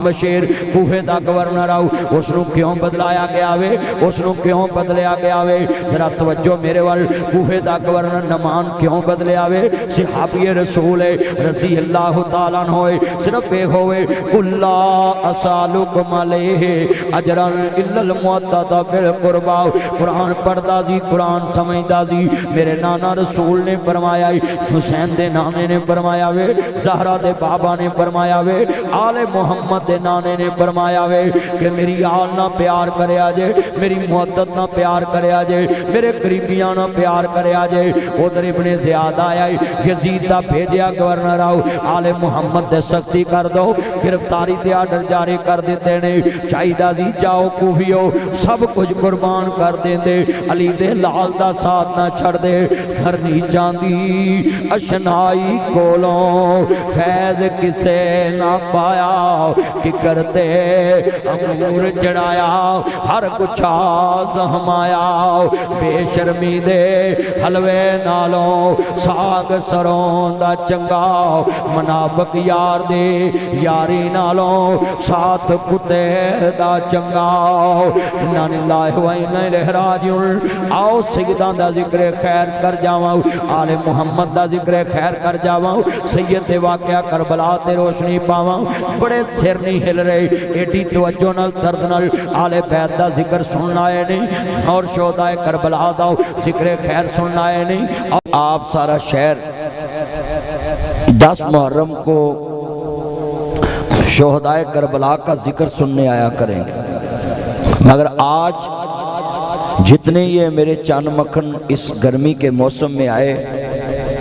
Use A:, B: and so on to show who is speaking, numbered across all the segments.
A: बशीर कूफे का गवर्नर आओ, उसनों क्यों बदलाया गया वे, उसनों क्यों बदलिया गया वे? जरा तवज्जो मेरे वाल। कूफे का गवर्नर नमान क्यों बदलिया वे? सहाबी रसूल रज़ी अल्लाह तआला होए, सिर्फ ये होए कुल्ला असालुकुम अलैहि अजरन इल्लल मुअत्तदा बिल कुरबा। कुरान पढ़दा जी, कुरान समझदा जी। मेरे नाना रसूल ने फरमाया, हुसैन दे नाने ने फरमाया वे, ज़हरा दे बाबा ने फरमाया वे, आले मुहम्मद दे नाने ने फरमाया वे कि मेरी आल ना प्यार करे जे, मेरी मुहद्दत ना प्यार करे जे, मेरे गरीबियां ना प्यार करे जे। उधर इब्ने ज़ियाद आया, यजीद दा भेजिया गवर्नर आओ, आले मुहम्मद दे सख्ती कर दो, गिरफ्तारी दे आर्डर जारी कर दिते ने। चाहिदा जी जाओ कूफियो, सब कुछ कुर्बान कर देंदे, अली दे लाल दा साथ ना छड़ दे। हरनी चांदी अशनाई कोलों फैज किसे ना पाया, कि करते अमूर चढ़ाया हर कुछ सहमाया। बेशर्मी दे हलवे नालों साग सरों दा चंगा, मुनाफिक यार दे यारी नालों साथ कुत्ते दा चंगा। इन्ना लिल्लाहि व इन्ना इलैहि राजिऊन। आओ सैयदां दा जिक्र खैर कर जावां, आले मुहम्मद दा जिक्र खैर कर जावां, सैयद दे वाक़या करबला ते रोशनी पावां। बड़े सिर नहीं हिल रहे, एडी तवज्जो नाल दर्द नाल आले बैत दा जिक्र सुनना है नहीं, और शोहदाए करबला दा जिक्र खैर सुनना है नहीं। आप सारा शहर 10 मुहर्रम को शोहदाए करबला का जिक्र सुनने आया करेंगे, मगर आज जितने ये मेरे चांद मक्खन इस गर्मी के मौसम में आए,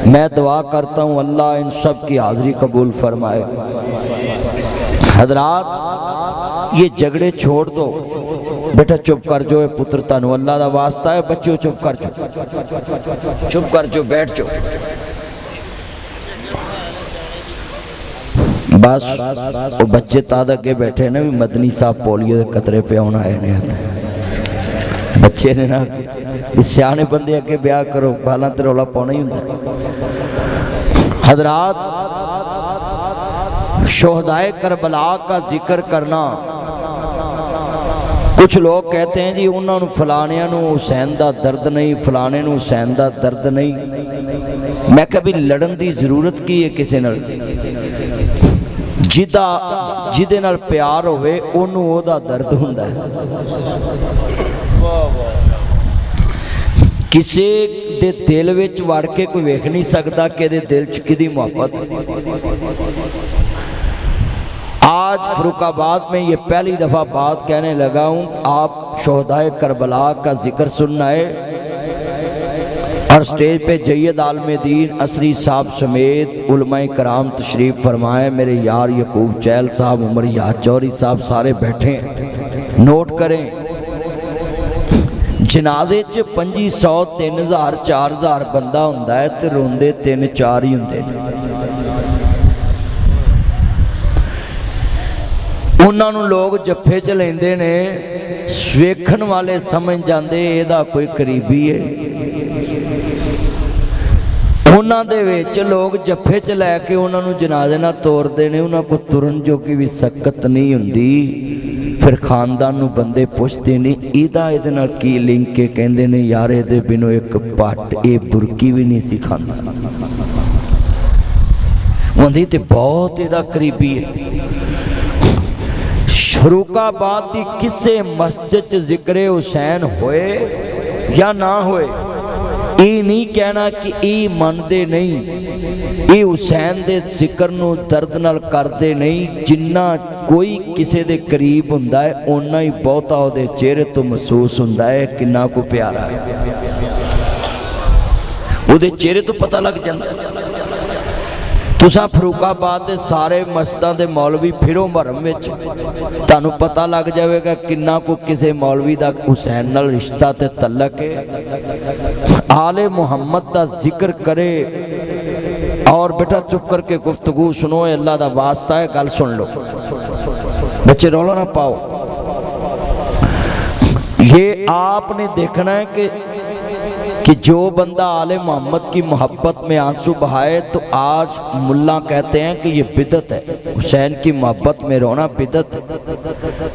A: मैं दुआ करता हूँ अल्लाह इन सब की हाज़िरी कबूल फरमाए। हजरात ये झगड़े छोड़ दो, बेटा चुप कर जो, पुत्र तानू अल्लाह दा वास्ता है, बच्चों चुप कर जो, चुप कर जो, बैठ जो। बस वो बच्चे ताद अगे बैठे ने भी मदनी साहब पोलियो के कतरे पे आने आए ने, बच्चे ने ना सियाने बंदे अगे ब्याह करो, बाला ते रौला पाना ही होंदा। हजरात शोहदाए करबला का जिक्र करना, कुछ लोग कहते हैं जी उन्होंने फलानिया हुसैन का दर्द नहीं, फलाने हुसैन का दर्द नहीं। मैं कभी लड़न की जरूरत की है किसी नाल? जिदे नाल प्यार होवे ओनू ओदा दर्द हुंदा है। किसी दे दिल विच वड़ के कोई वेख नहीं सकता कि दे दिल च किदी मुहब्बत। आज फरुखाबाद में ये पहली दफ़ा बात कहने लगा हूँ, आप शोहदाए करबला का जिक्र सुनना है, और स्टेज पे जय्यद आलम दीन असरी साहब समेत उलमाए कराम तशरीफ फरमाए। मेरे यार यकूब चैल साहब, उमर याद चौधरी साहब सारे बैठे हैं, नोट करें। जनाजे च 500 3000 4000 बंदा हुंदा है ते रोंदे 3-4 ही हुंदे ने। उन्होंने लोग जफ्फे च लेंदे ने, वेखण वाले समझ जाते इहदा कोई करीबी है। उन्हां दे विच लोग जफ्फे च लैके उन्होंने जनाजे नाल तोरदे ने, उन्हां को तुरन जोगी भी सकत नहीं हुंदी। फिर खानदान नूं बंदे पुछदे ने इहदा इहदे नाल की लिंक है, कहंदे ने यार इहदे बिनों एक पट ये बुरकी भी नहीं सी खांदा, उहदी ते बहुत इहदा करीबी है। फरुखाबाद की किसे मस्जिद च जिक्रे हुसैन होए या ना होए, ये नहीं कहना कि ये मनते नहीं, ये हुसैन दे जिक्र नूं दर्द नाल करते नहीं। जिन्ना कोई किसी दे करीब हुंदा है उन्ना ही बहुता उहदे चेहरे तो महसूस हुंदा है किन्ना को प्यारा है, उहदे चेहरे तो पता लग जाता है। तुसा फरुखाबाद के सारे मस्जिदां दे मौलवी फिरो मुहर्रम विच, तुहानूं पता लग जाएगा किन्ना को किसी मौलवी का हुसैन नाल रिश्ता ते तल्लक है। आले मुहम्मद का जिक्र करे, और बेटा चुप करके गुफ्तगू सुनो, अल्लाह का वास्ता है, गल सुन लो, बच्चे रौला ना पाओ। ये आपने देखना है कि कि जो बंदा आले मोहम्मद की मोहब्बत में आंसू बहाए तो आज मुल्ला कहते हैं कि ये बिदत है। हुसैन की मोहब्बत में रोना बिदत है।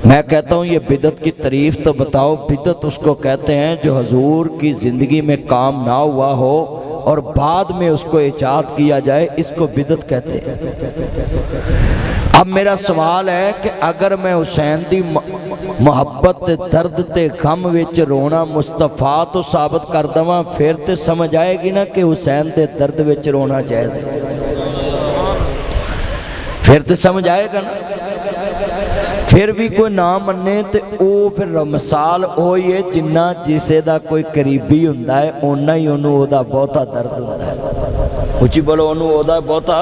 A: मैं कहता हूँ ये बिदत की तारीफ तो बताओ। बिदत उसको कहते हैं जो हजूर की ज़िंदगी में काम ना हुआ हो और बाद में उसको इजाद किया जाए, इसको बिदत कहते हैं। अब मेरा सवाल है कि अगर मैं हुसैन दी मुहब्बत ते दर्द ते गम विच रोना मुस्तफा तो साबित कर दवां, फिर तो समझ आएगी ना कि हुसैन दे दर्द विच रोना जायज़ है। फिर तो समझ आएगा ना। फिर भी कोई ना मन्ने तो वो फिर मिसाल वो ही है जिन्ना जिसे दा कोई करीबी हुंदा है उन्ना ही उन्होंने ओदा बहुता दर्द हुंदा है। उची बोलो, उन्होंने ओदा बहुता।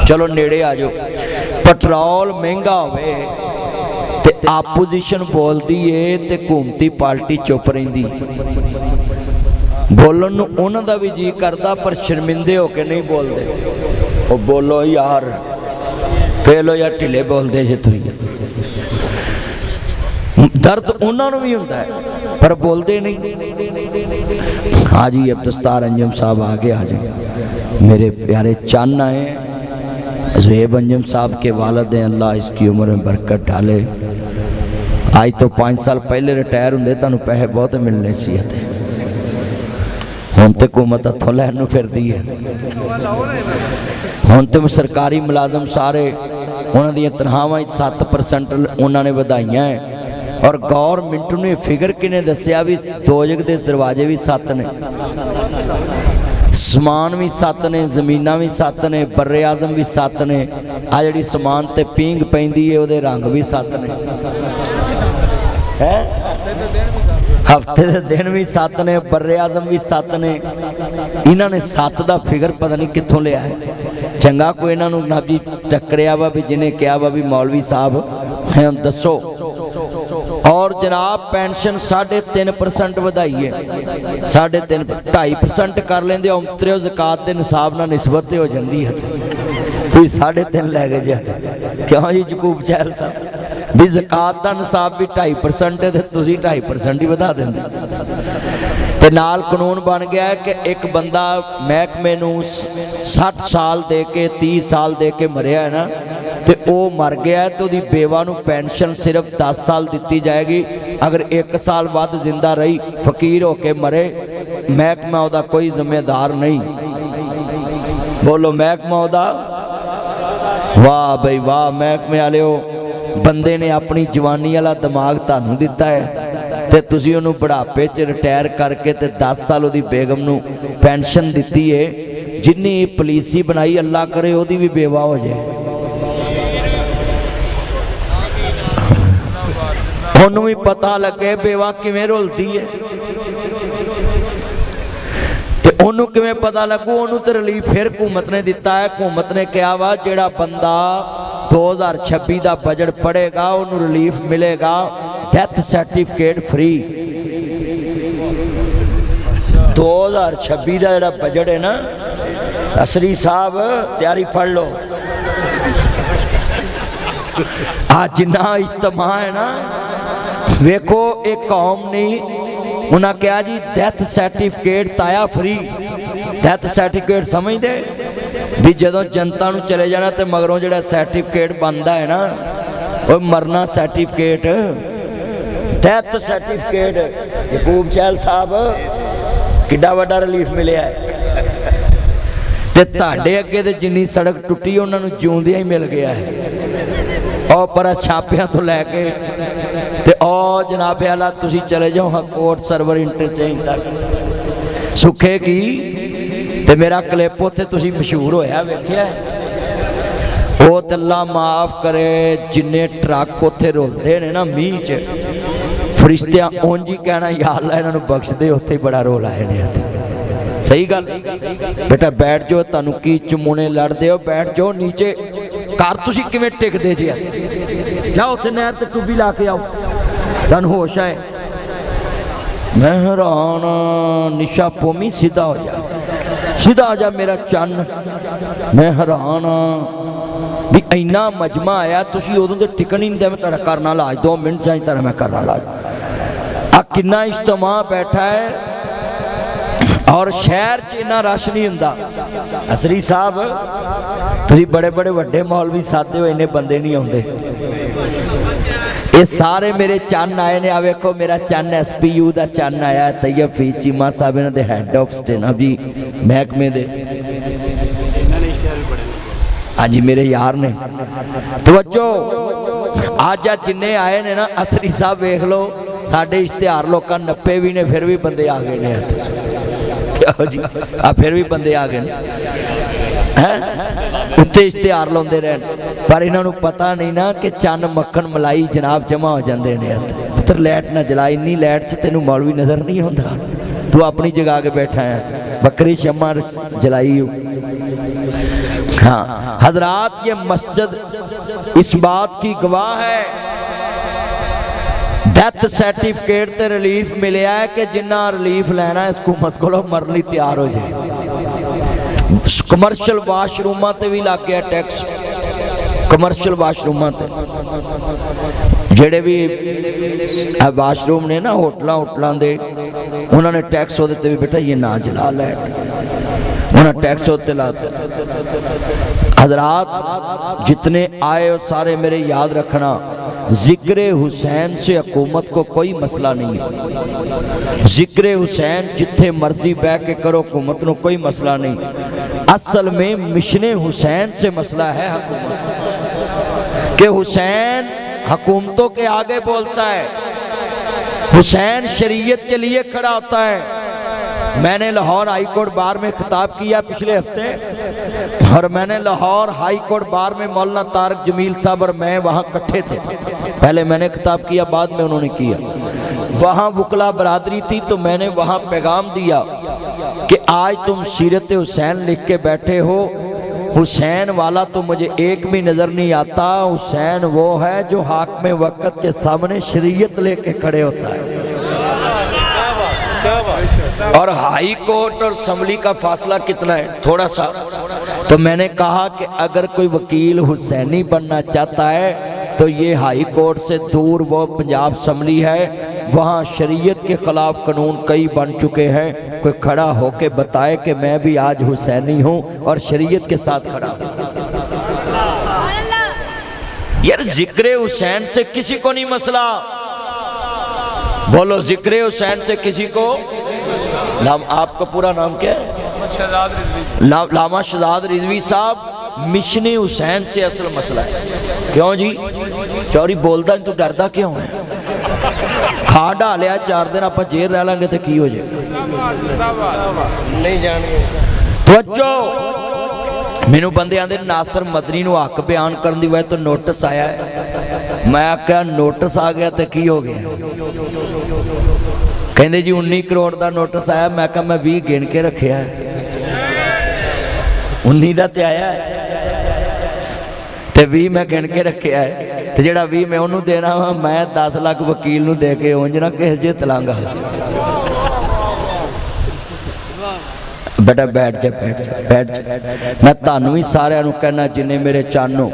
A: चलो नेड़े आ जाओ। पेट्रोल महंगा होवे ते आपोजिशन बोलती है ते हुकूमती पार्टी चुप रहिंदी। बोलन नूं उन्हां दा भी जी करदा पर शर्मिंदे होके नहीं बोलते। वो बोलो यार, पहलो यार ढिले बोलते जे तुसीं। दर्द उन्होंने भी होता है पर बोलते नहीं। हाँ जी, अब दस्तार अंजम साहब आगे आ जाए। मेरे प्यारे चन्न आए ज़ुहैब अंजम साहब के वालिद हैं, अल्लाह इसकी उम्र में बरकत डाले। आज तो 5 साल पहले रिटायर होंगे तुहानूं पैसे बहुत मिलने सी। हुण तो हुकूमत हथों लैण नूं फिरदी है। हुण तो सरकारी मुलाजम सारे उन्हां दीयां तनख्वाहां 7% उन्होंने वधाइयां है। और गौरमेंट ने फिगर किने दसिया भी दोजक दे दरवाजे भी 7 ने, समान भी 7 ने, जमीनां भी 7 ने, बर्रे आजम भी 7 ने। आ जिहड़ी समान ते पींग पैंदी है उहदे रंग भी 7 ने। हफ्ते के दिन भी 7 ने, बर्रे आजम भी 7 ने। इन्होंने 7 का फिगर पता नहीं कितों लिया है। चंगा कोई इन्हों ना जी टकरिया वा भी जिन्हें कहा वा भी मौलवी साहब दसो। और जनाब पेंशन 3.5% वधाई है। 3.5 2.5% कर लेंदे औंतरे ज़कात के निसाब नाल निस्बत हो जाती है। तुसीं 3.5 लै गए जे क्यों जी जकूब चहल साहब भी ज़कात का निसाब भी 2.5% है तो तुसीं 2.5% ही वधा देंदे। ते नाल कानून बन गया है कि एक बंदा महकमे नूं 60 साल दे के 30 साल दे के मरिया है ना, तो वो मर गया है तो उसकी बेवा नूं पेंशन सिर्फ 10 साल दी जाएगी। अगर 1 साल बाद जिंदा रही फकीर होके मरे, महकमा उहदा कोई जिम्मेदार नहीं। बोलो महकमा उहदा। वाह बई वाह, महकमे वालिओ बंदे ने अपनी जवानी वाला दिमाग तुहानूं दिता है ते तुसीं उहनूं बुढ़ापे च रिटायर करके ते 10 साल उहदी बेगम नूं पेंशन दिती है। जिन्नी पॉलिसी बनाई अल्लाह करे उहदी भी बेवा हो जाए। उन्होंने भी पता लगे बेवा किवें रुलदी है ते उन्होंने किवें पता लगू। उन्होंने तो रिलीफ फिर हुकूमत ने दिता है। हुकूमत ने कहा वा जिहड़ा बंदा 2026 का बजट पढ़ेगा उन्होंने रिलीफ मिलेगा, डेथ सर्टिफिकेट फ्री। 2026 का जिहड़ा बजट है ना, असरी साहब तैयारी पढ़ लो। आज जिन्ना इज्तिमा है ना, वेखो एक कौम नहीं उन्हें कहा जी डेथ सर्टिफिकेट ताया फ्री। डेथ सर्टिफिकेट समझते भी जदों जनता नूं चले जाना तो मगरों जिहड़ा सर्टिफिकेट बनता है ना, वो मरना सर्टिफिकेट, डेथ सर्टिफिकेट। यकूब चहल साहब किड्डा वड्डा रिलीफ मिलिया है ते तुहाडे अगे ते जिन्नी सड़क टुटी उन्होंने जिउंदियां ही मिल गया है। और पर छापियां तो लैके ते ओ जनाबे आला तुसी चले जाओ कोट सर्वर इंटरचेंज तक सुखे की ते मेरा क्लिप उत्थे तुसी मशहूर होया वेखिया। वो ते अल्लाह माफ करे जिन्ने ट्रक उत्थे रुलते ने ना मीह च, फरिश्तियां उंज ही कहना या अल्लाह इन्हां नूं बख्श दे, उत्थे बड़ा रोल आए ने। सही गल बेटा, बैठ जाओ। तुहानूं की चमुने लड़दे हो, बैठ जाओ नीचे। घर तुसी किवें टिकदे जे? जाओ उत्थे नहर ते टुब्बी ला के आओ, तुहानूं होश आए। मैं हैरान, निशा पोमी सीधा हो जा, सीधा हो जा मेरा चन्न। मैं हैरान भी इन्ना मजमा आया, तुसी उदों ते टिकन ही नहीं दे। मैं तुहाडा करना इलाज 2 मिनट चाहिए, तुहाडा मैं करना इलाज। आ किन्ना इज्तिमा बैठा है, और शहर च इन्ना रश नहीं हुंदा। असरी साहब तुसीं बड़े बड़े वड्डे मौलवी साधे हो, इन्ने बंदे नहीं आउंदे। ये सारे मेरे चन्न आए ने। आ वेखो मेरा चन्न SPU का चन्न आया, तैयब फी चीमा साहब इन्हां दे हैड ऑफ स्टेना भी महकमे दे। हाँ जी मेरे यार ने। तवज्जो आज जिन्ने आए ने ना असरी साहब वेख लो, साडे इश्तिहार लोकां नप्पे भी ने, फिर भी बंदे आ गए ने। जी फिर भी बंदे आ गए हैं उत्ते इश्तिहार लाउंदे रहन, पर इन्हां नूं पता नहीं ना कि चन्न मक्खन मलाई जनाब जमा हो जाते हैं। पुत्र लाइट ना जला, इन्नी लाइट च तेनू मौलवी नजर नहीं आता, तू अपनी जगह के बैठा है, बकरी शम्मा जलाई। हाँ हजरात, ये मस्जिद इस बात की गवाह है, डेथ सर्टिफिकेट ते रिलीफ मिले है कि जिन्ना रिलीफ लेना इस हुकूमत को मरने तैयार हो जाए। कमर्शियल वाशरूमां ते भी लग गया टैक्स। कमर्शियल वाशरूमां ते जेड़े भी वाशरूम ने ना होटलों दे, उन्होंने टैक्स वो भी बेटा ये ना जला लै, उन्होंने टैक्स होते लाते। हजरात जितने आए और सारे मेरे याद रखना, जिक्र हुसैन से हुकूमत को कोई मसला नहीं है। जिक्र हुसैन जिथे मर्जी बह के करो, हुकूमत को कोई मसला नहीं। असल में मिशन हुसैन से मसला है हुकूमत कि हुसैन हुकूमतों के आगे बोलता है, हुसैन शरीयत के लिए खड़ा होता है। मैंने लाहौर हाई कोर्ट बार में खिताब किया पिछले हफ्ते, और मैंने लाहौर हाई कोर्ट बार में मौलाना तारक जमील साहब और मैं वहाँ इकट्ठे थे। पहले मैंने खिताब किया, बाद में उन्होंने किया। वहाँ वकला बरादरी थी, तो मैंने वहाँ पैगाम दिया कि आज तुम सीरत हुसैन लिख के बैठे हो, हुसैन वाला तो मुझे एक भी नज़र नहीं आता। हुसैन वो है जो हाकिम वक्त के सामने शरीयत लेके खड़े होता है। और हाई कोर्ट और असम्बली का फासला कितना है? थोड़ा सा। तो मैंने कहा कि अगर कोई वकील हुसैनी बनना चाहता है तो ये हाई कोर्ट से दूर वो पंजाब असम्बली है, वहाँ शरीयत के खिलाफ कानून कई बन चुके हैं। कोई खड़ा होके बताए कि मैं भी आज हुसैनी हूँ और शरीयत के साथ खड़ा हूँ। यार जिक्र हुसैन से किसी को नहीं मसला। बोलो जिक्र हुसैन से किसी को। नाम आपका पूरा नाम क्या है? लामा शहजाद रिजवी साहब। मिशन हुसैन से असल मसला है। क्यों जी चौरी बोलता नहीं, तू डरदा क्यों है? खा डालिया 4 दिन आप जेल रह लेंगे तो की हो जाएगा? नहीं जान। मैनू बंदे आंदे नासर मदनी नू हक बयान करने की वजह तो नोटिस आया है। मैं आख्या नोटिस आ गया तो की हो गया? कहते जी 19 करोड़ का नोटिस आया। मैं कहा मैं 20 गिन के रखे है, 19 का तो आया तो 20 मैं गिन के रखे है, तो जोड़ा 20 मैं उन्होंने देना वा, मैं 10 लाख वकील नू दे के उंज ना किस जित लांगा। बेटा बैठ जा, बैठ जा। मैं तानू भी सारिਆਂ ਨੂੰ कहना जिन्हें मेरे चानो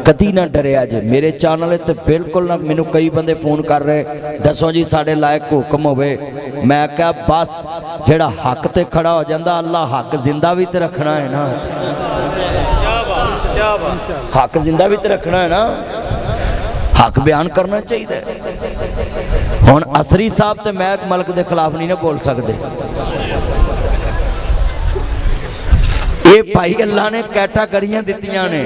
A: कदी ना डरिया जे। मेरे चान वाले तो बिल्कुल ना। मैनू कई बंदे फोन कर रहे, दसो जी साढ़े लायक हुक्म होवे। मैं क्या बस जेड़ा हक ते खड़ा हो जाता, अल्लाह हक जिंदा भी तो रखना है ना। हक जिंदा भी तो रखना है ना, हक बयान करना चाहिए। हुण असरी साहब तो मैं मलक के खिलाफ नहीं ना बोल सकते। ये भाई अल्लाह ने कैटागरियां दित्तियां ने,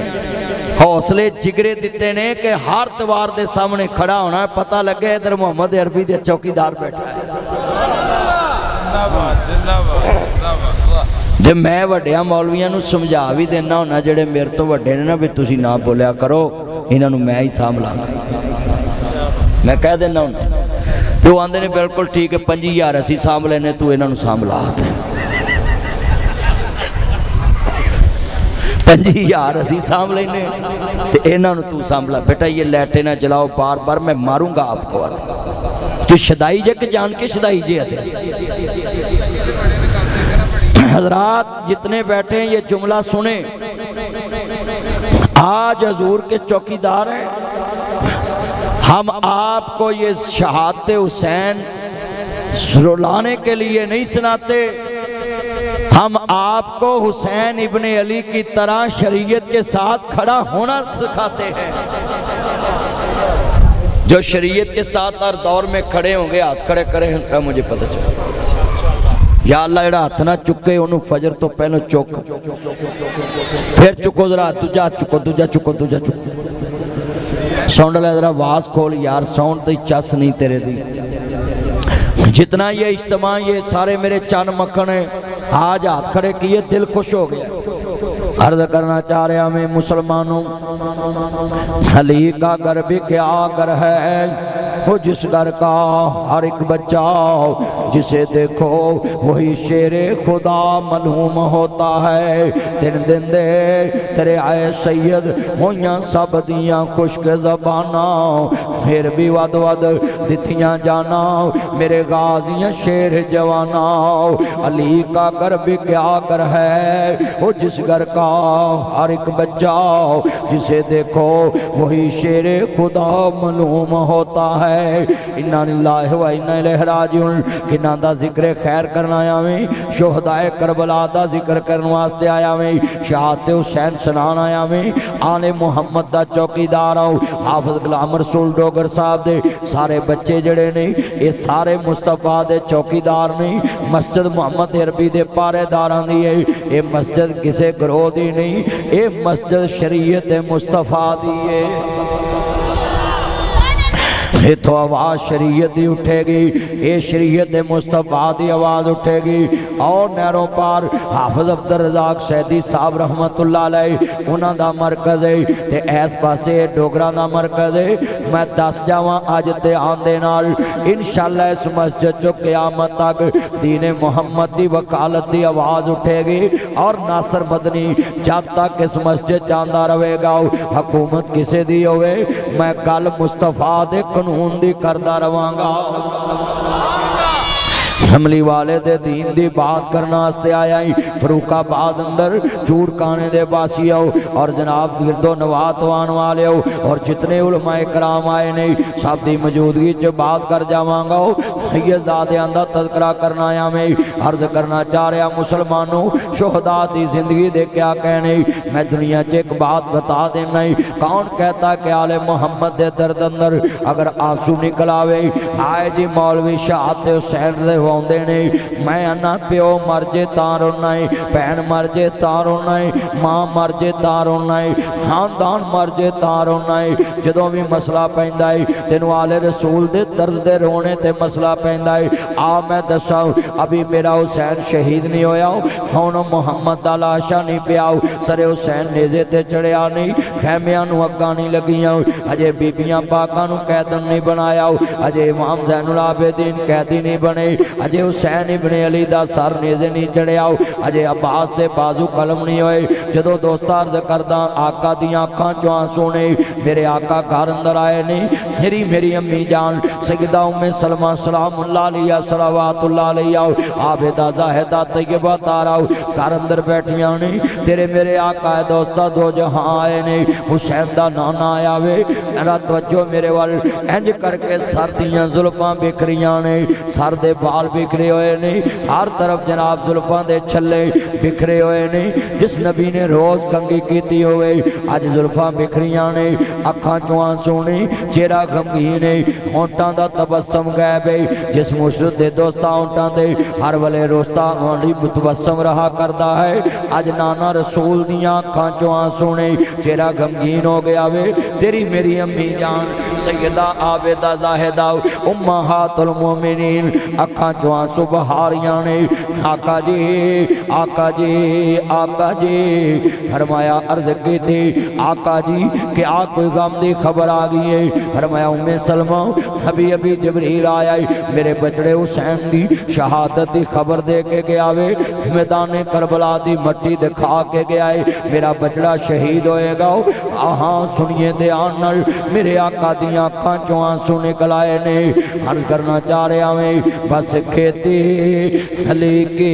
A: हौसले जिगरे दिते ने कि हर तवार के सामने खड़ा होना। पता लगे इधर मोहम्मद अरबी दे चौकीदार बैठा है। जब मैं वड्डिया मौलवियां नू समझा भी देना होना, जेडे मेरे तो वड्डे ने ना, भी तुसी ना बोलिया करो, इन्हों मैं ही सांभ लांगा। मैं कह देना होना, तो आंदे ने बिल्कुल ठीक है, 5000 असी सांभ लेने, तू इन्हों सांभ ला। 5000 असी सांभ लेने तो इन्हों तू सांभला। बेटा ये लाइटें ना जलाओ, बार बार मैं मारूंगा आपको। तो शदाई जे के जान के शदाई जे। हजरात जितने बैठे हैं ये जुमला सुने। आज हजूर के चौकीदार हैं। हम आपको ये शहादत हुसैन रुलाने के लिए नहीं सुनाते, हम आपको हुसैन इब्ने अली की तरह शरीयत के साथ खड़ा होना सिखाते हैं। जो शरीयत के साथ हर दौर में खड़े होंगे, हाथ खड़े करें, हल्का मुझे पता चला। या अल्लाह जेड़ा हाथ ना चुके उन्होंने फजर तो पहले चुक, फिर चुको जरा, दूजा चुको, दूजा चुको, दूजा चुको। साउंड वाला जरा आवाज खोल यार, साउंड की चस नहीं तेरे दी। जितना ये इज्तिमा, ये सारे मेरे चन मक्खन है, आज हाथ खड़े किए, दिल खुश हो गया। अर्ज करना चाह रहा मैं मुसलमानों, अली का घर भी क्या घर है, वो जिस घर का हर एक बच्चा जिसे देखो वही शेरे खुदा मलूम होता है। तीन दिन दे तेरे आए सैयद होइयां सब दियां खुश्क ज़बाना, फिर भी वद वद दिथियां जाना मेरे गाजियां शेर जवाना। अली का घर भी क्या घर है, वो जिस घर का हर एक बच्चा जिसे देखो वही शेरे खुदा मलूम होता है। इन्ना लिल्लाहि व इन्ना इलैहि राजिऊन। किन्ना दा जिक्र खैर करना आया मैं, शोहदाए करबला दा जिक्र करने वास्ते आया मैं, शहादत हुसैन सुनान आया मैं, आले मुहम्मद दा चौकीदार आओ। हाफिज गुलाम रसूल डोगर साहब दे सारे बच्चे जड़े ने ये सारे मुस्तफा दे चौकीदार ने। मस्जिद मुहम्मद अरबी दे पारेदारां दी है ये मस्जिद, किसी ग्रोह दी नहीं, ये मस्जिद शरीयत मुस्तफा दी है। इथों आवाज़ शरीयत की उठेगी, ये शरीयत मुस्तफा की आवाज़ उठेगी। और नहरों पार हाफिज अब्दुल रज़ाक सैदी साहब रहमतुल्लाह अलैह उन्हां दा मरकज़ है, ते इस पासे डोगरा दा मरकज़ है। मैं दस जावां अज ते आंदे नाल इंशाअल्लाह इस मस्जिद चो क़यामत तक दीने मुहम्मद की वकालत की आवाज़ उठेगी। और नासर मदनी जब तक इस मस्जिद च आंदा रहेगा, हुकूमत किसी दी होवे, मैं गल मुस्तफा दे कानून दी करदा रवांगा। हमली वाले दे दीन दी बात करने वास्ते आया ही। फरूकाबाद अंदर चूड़काने दे बासी आओ और जनाब गिरदो नवात आने वाले हो और जितने उलमाए कराम आए ने सब की मौजूदगी च बात कर जावांगा। सैयदजादियां दा तज़किरा करना आया मैं, अर्ज करना चाह रहा मुसलमानों, शोहदा की जिंदगी दे क्या कहने। मैं दुनिया च एक बात बता देना, कौन कहता कि आले मुहम्मद दे दर्द अंदर अगर आंसू निकल आवे, आए जी मौलवी शहादत हुसैन दे आउंदे ने। मैं आना प्यो मर जे तां रोना है, भैन मर जे तां रोना है, मां मर जे तां रोना है, खानदान मर जे तां रोना है। जदों भी मसला पैंदा है तेनों आले रसूल दे दर्द दे रोने ते मसला पैंदा है। आ मैं दसा अभी मेरा हुसैन शहीद नहीं होया, हुण मुहम्मद दा लाशा नहीं पिया, सरे हुसैन नेज़े ते चढ़िया नहीं, खैमियां नूं अग्गां नहीं लगियां, अजे बीबियां पाकां नूं कैदन नहीं बनाया, अजे इमाम ज़ैनुल आबिदीन कैदी नहीं बने, अजे हुसैन इब्ने अली दा सर नेज़े नहीं चढ़िया, अजे अब्बास दे बाजू कलम नहीं होए। जदों दोस्तां अर्ज करदा आका दी अखां चों आंसू ने, मेरे आका घर अंदर आए नहीं, मेरी अम्मी जान सैयदा उम्मे सलमा सलामुल्लाह अलैहा सलावतुल्लाह अलैहा आबिदा ज़ाहिदा तय्यबा तारा घर अंदर बैठियां ने। तेरे मेरे आका है दोस्ता दो जहां आए ने, हुसैन दा नाना आया वे, मेरा तवज्जो मेरे वाल इंज करके सर दियां जुल्फां बिखरियां ने, सर दे बाल बिखरे हुए ने, हर तरफ जनाब जुल्फां दे छल्ले बिखरे हुए ने। जिस नबी ने रोज़ कंगी कीती होवे अज जुल्फां बिखरियां ने, अखां चों आंसू ने, चेहरा गमगीन है, होंठां दा तबस्सम गायब है। जिस मुर्शिद दे दोस्तां होंठां दे हर वेले रोस्ता तबस्सम रहा करदा है, अज नाना रसूल दियां अखां चों आंसू ने, चेहरा गमगीन हो गया वे। तेरी मेरी अम्मी जान सैयदा आबिदा ज़ाहिदा उम्महातुल मोमिनीन अखां चों आंसू बहारियां ने। आका जी, आका जी, आका जी, फरमाया अर्ज की थी आका जी क्या कोई गम की खबर आ गई है। फरमाया उम्मे सलमा अभी अभी जबरील आया है, मेरे बचड़े हुसैन की शहादत की खबर दे के गया वे, मैदान करबला की मट्टी दिखा के गया है, मेरा बचड़ा शहीद होएगा। हाँ सुनिए ध्यान नाल, मेरे आका दी दियां अखां चों आंसू निकल आए ने। अर्ज करना चाह रहा मैं बस खेती हली के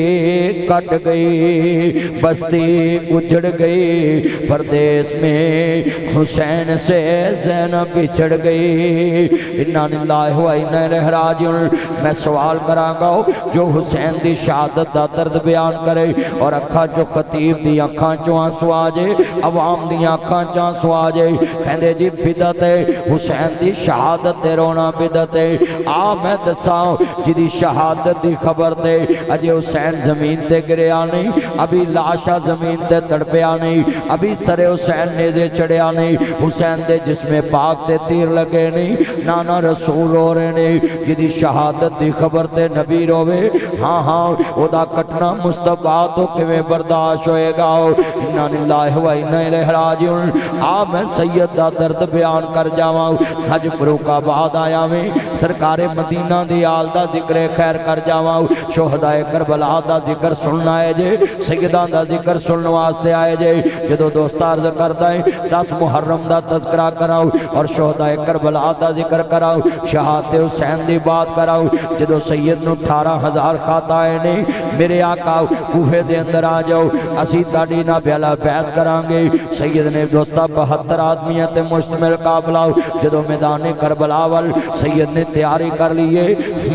A: कट गई, बस्ती उजड़ गई, परदेश में हुसैन से ज़ैनब बिछड़ गई। इन्ना लिल्लाहि व इन्ना इलैहि राजिऊन। मैं सवाल करांगा जो हुसैन दी शहादत दा दर्द बयान करे और अखां चो खतीब दी अखां चो आंसू आ जाए, अवाम दी अखां चो आंसू आ जाए, कहंदे जी बिदअत है, हुसैन दी शहादत ते रोना बिदअत है। आ मैं दसा जिदी शहादत दी खबर ते अजे हुसैन जमीन ते गिरया नहीं, अभी लाशा जमीन ते तड़पया नहीं, अभी सरे हुसैन नेज़े चढ़िया नहीं, हुसैन दे जिस्मे पाक ते तीर लगे नहीं, नाना रसूल हो रहे ने। जिदी शहादत दी खबर ते नबी रोवे, हाँ हाँ ओदा कटना मुस्तफा तो किवें बर्दाश्त होएगा। इन्ना लिल्लाहि व इन्ना इलैहि राजिऊन। आ मैं सैयद दा दर्द बयान कर जावां। अज फरूखाबाद आया मैं सरकारे मदीना दी आल दा जिक्र खैर कर जावां। शोहदाए करबला दा जिक्र सुनना है जे, सैयदां दा जिक्र सुनने वास्ते आए जे। जदों दोस्त अर्ज करदा है 10 मुहर्रम दा तज़किरा कराओ और शोहदाए करबला दा जिक्र कराओ, शहादत हुसैन दी बात कराओ। जदों सैयद नूं 18,000 खत आए ने, मेरे आका कूफे दे अंदर आ जाओ, असी ताड़ी ना प्याला बैत करांगे। सैयद ने दोस्ता 72 आदमियां ते मुश्तमिल काफिला जदों मैदान करबला वल सैयद ने तैयारी कर ली है।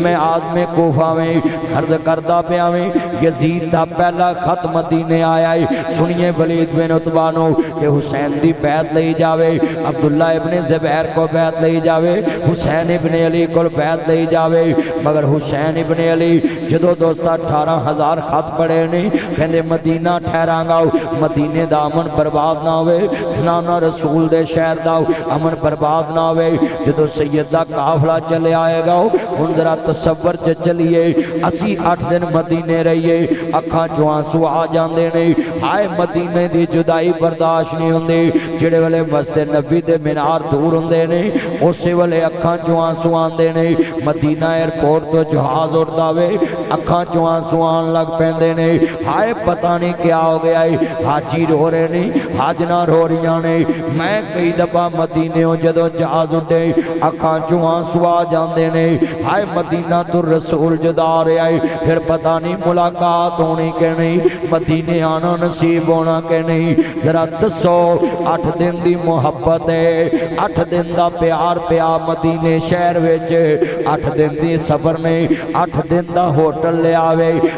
A: मैं आज़मे कोफा में अर्ज करदा पिया में यजीद दा पहला खत मदीने आया है। सुनिए वलीद बिन उतबा नो कि हुसैन दी बैत लई जावे, अब्दुल्ला इब्ने ज़ुबैर को बैत लई जावे, हुसैन इब्ने अली को बैत लई जावे। मगर हुसैन इब्ने अली जदों दोस्ता 18,000 खत पड़े नहीं, कहंदे मदीना ठहरांगा, मदीने दा अमन बर्बाद ना होवे, नाना रसूल दे शहर दा अमन बर्बाद ना होवे। जदों सैयद दा काफिला चले आएगा, हुण जरा तसव्वुर च चलिए, असी 8 दिन मदीने रहिए, अखां चों आंसू आ जांदे ने। हाय मदीने दी जुदाई बर्दाश्त नहीं हुंदी। जिहड़े वेले मस्जिद नबी दे मीनार दूर हुंदे ने, उसे वेले अखां चों आंसू आंदे ने। मदीना एयरपोर्ट तो जहाज उड़दा वे, अखां चों आंसू आन लग पैंदे ने। हाय पता नहीं क्या हो गया है, हाजी रो रहे ने, हाजना रो रही ने। मैं कई दफा मदीने जदों जहाज उड़े अखां चों आंसू आ जांदे ने। हाय मदीना तो रसूल जुदा रहा है, फिर पता नहीं मुलाकात होनी कि नहीं, मदीने आना नसीब होना कि नहीं। जरा दसो 8 दिन की मुहब्बत है, 8 दिन का प्यार पिया मदीने शहर विच, 8 दिन की सफर में 8 दिन का होटल लिया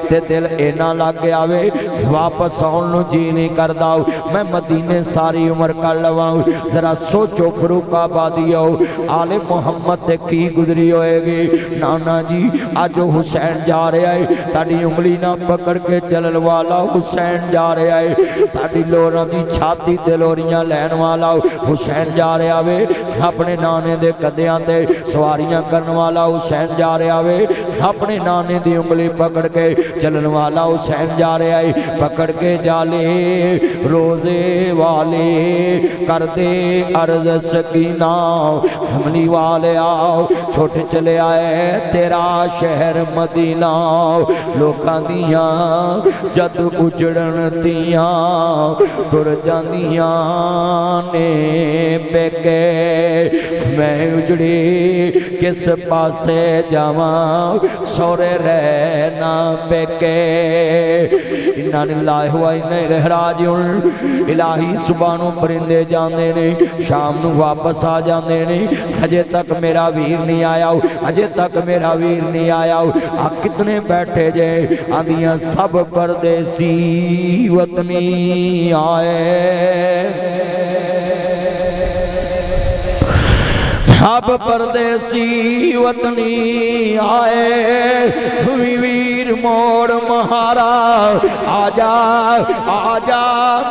A: ते दिल इना लग गया वे वापस आने जी नहीं करता। मैं मदीने सारी उम्र कर लवा। जरा सोचो फरूखाबादियो आले मुहम्मद ते की गुजरी होएगी। नाना जी अज हुसैन जा रहा है, ताड़ी उंगली ना पकड़ के चलने वाला हुसैन जा रहा है, ताड़ी लोरां दी छाती ते लोरियां लैन वाला हुसैन जा रहा वे, अपने नाने दे कदियां ते सवारियां करने वाला हुसैन जा रहा वे, अपने नाने दी उंगली पकड़ के चलने वाला हुसैन जा रहा है। पकड़ के जाले रोजे वाले कर दे अर्ज सकीना, हमली वाले आओ छोटे चले आए तेरा शहर मदीना। लोकां दियां जद उजड़न दियां तुर जांदियां ने पेके, मैं उजड़ी किस पासे जावां सौरे रहना पेके। इन्ना लिल्लाहि व इन्ना इलैहि राजिऊन। इलाही सुबह नूं परिंदे जांदे ने, शाम नूं वापस आ जांदे ने, अजे तक मेरा वीर नहीं आया, अजे तक मेरा वीर नहीं आया। आ कितने बैठे जे, आंदियां सब परदेसी वतनी आए, सब परदेसी वतनी आए। वीर मोड़ महारा आजा आजा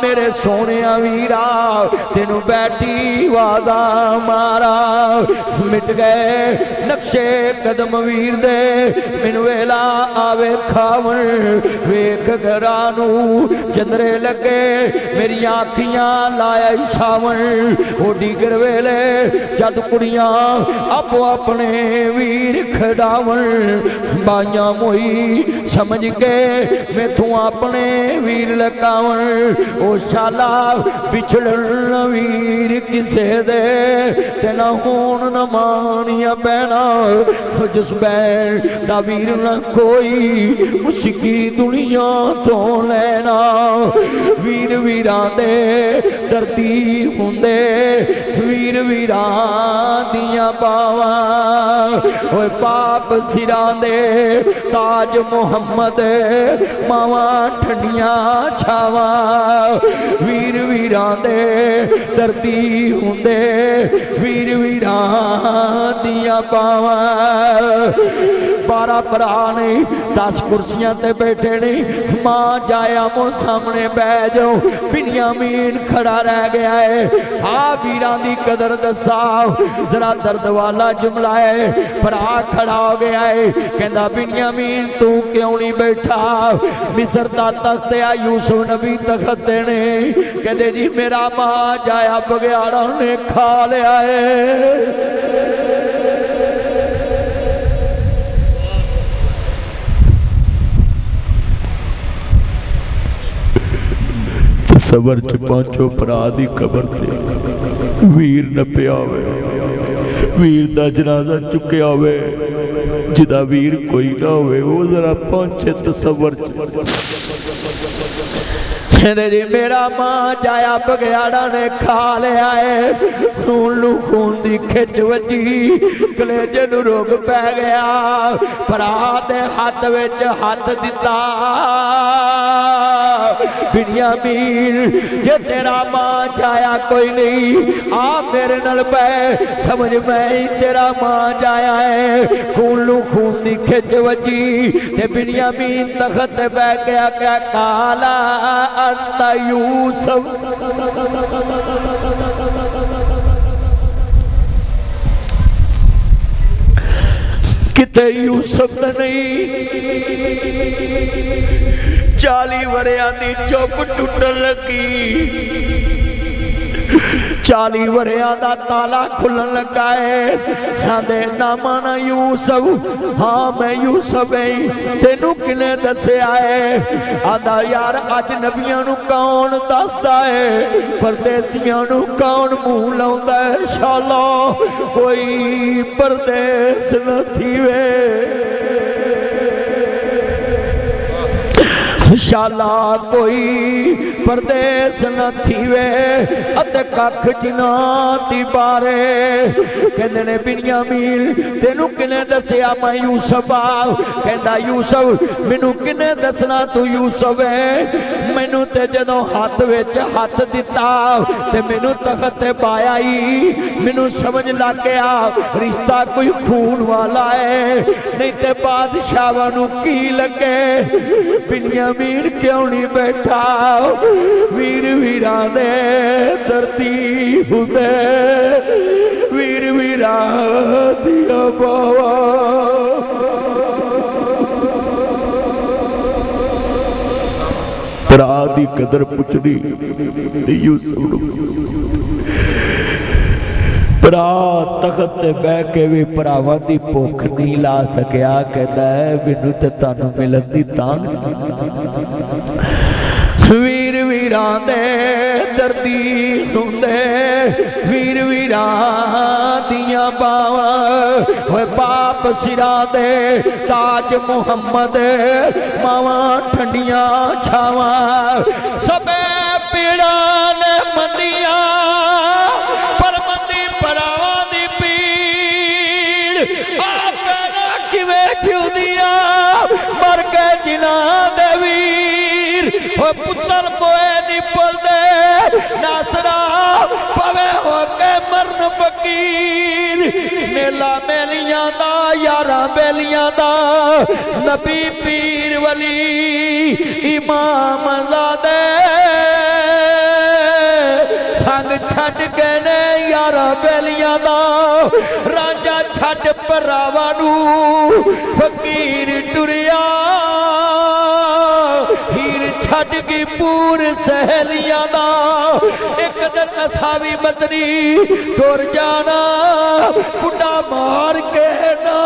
A: मेरे सोने वीरा, तेनू बैठी वादा मारा। मिट गए नक्शे कदम वीर दे, मैनू वेला आवे खावन, वेख घरानू चंदरे लगे मेरिया अखियां लाया सावन। ओ डिगर वेले जद कुड़ियां अपो अपने वीर खड़ावन बाइया मोई समझ के मैं तू अपने वीर लगावन ओ शाला बिछड़न वीर किसे दे ते ना होन न मानिया पैना जिस बैन दा वीर न कोई उसकी दुनिया तो लेना वीर वीरां दे दर्दी हुंदे वीर वीरां दियां बावां ओए पाप सिरां दे ताज मुहम्मद मावां ठंडियां छावां वीर वीरां दे दर्दी हुंदे वीर वीरां दियां बावां 12 भरा ने 10 कुर्सियां ते बैठे ने मां जाया मो सामने बह जाओ बिन्यामीन खड़ा रह गया है आ वीरां दी कदर दसा जरा दर्द वाला जुमला है भरा खड़ा हो गया है कहंदा बिन्यामीन तू क्यों नहीं बैठा मिस्र दा तख्त आ यूसुफ नबी तख्त ने कहंदे जी मेरा मां जाया बघियाड़ा ने खा लिया है सबर च पहुंचो भरा दी कबर ते वीर न पिया होवे वीर दा जनाजा चुकिया होवे जिदा वीर कोई ना होवे वो जरा पहुंचे तसव्वुर कहंदे जी मेरा मां जाया बघियाड़ा ने खा लिया है खून नू खून दी खिच वजी कलेजे नू रोग पै गया भरा दे हाथ विच हाथ दिता बिन्यामीन जे तेरा मां जाया कोई नहीं आ मेरे नाल पै समझ मैं ही तेरा मां जाया है खून नू खून दी खिच वजी ते बिन्यामीन तख्त ते बैठ गया क्या काला अंता यूसुफ किते यूसुफ तो नहीं 40 वरियां दी चुप टुटन लगी 40 वरियां दा ताला खुलन लगा है कहंदे नामा ना यूसुफ हाँ मैं यूसुफ है तेनू किने दस्या है आदा यार अज नबियां नू कौन दसदा है परदेसियां नू कौन मुंह लाउंदा है शाला कोई परदेस न थीवे शाला कोई परदेस न थीवे अते कख जिना दी बारे कहंदे ने बिन्यामीन तेनू किने दस्या मैं यूसुफ आ कहंदा यूसुफ मैनू किने दसना तू यूसुफ है मैनू ते जदों हाथ विच हाथ दिता ते मैनू तख्त ते पाया ही मैनू समझ लग गया रिश्ता कोई खून वाला है नहीं ते बादशाह नू की लगे बिन्यामीन क्यों नहीं बैठा वीर वीरां दे दर्दी हुंदे वीर वीरां दिया बावा भरा दी कदर पुछनी ते यूसुफ भरा तख्त ते बह के भी भरावां दी भुख नहीं ला सकिया कहता है मैनू ते तुहानू मिलन दी तांग सी वीर वीरां दे दर्दी हुंदे वीर वीरां दियां बावां होए पाप सिरां दे ताज मुहम्मद मावां ठंडियां छावां सबे पीड़ा ने मंदियां मर के जिना दे वीर पुत्र बोए निपल दे नासरा पवे हो के मरन फकीर मेला मेलियां दा यारा बेलियां दा नबी पीर वली इमाम ज़ादे संग छड़ के ने यारा बेलियां दा राजा छड़ भरावां नू फकीर टुरिया हीर छड़ गई पूरे सहेलियां दा एक दिन असा भी बदनी टुर जाना बुढ़ा मार के ना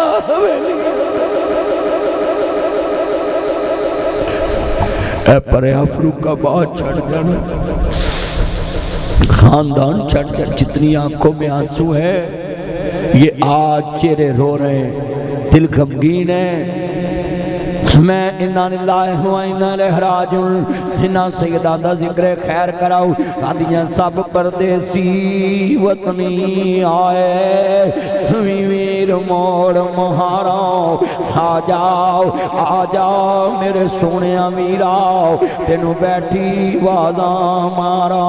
A: परया फरूखाबाद छड़ जाना खानदान छड़ जाना। जितनी आंखों में आंसू है ये आज चेहरे रो रहे हैं, दिल गमगीन है। मैं इन्ना लिल्लाहि व इन्ना इलैहि राजिऊन इन्ना सैयदा दा जिक्र खैर कराऊं। आदियां सब परदेसी वतनी आए वीर मोड़ मुहारा आ जाओ मेरे सोने वीरा तेनू बैठी वाजा मारा।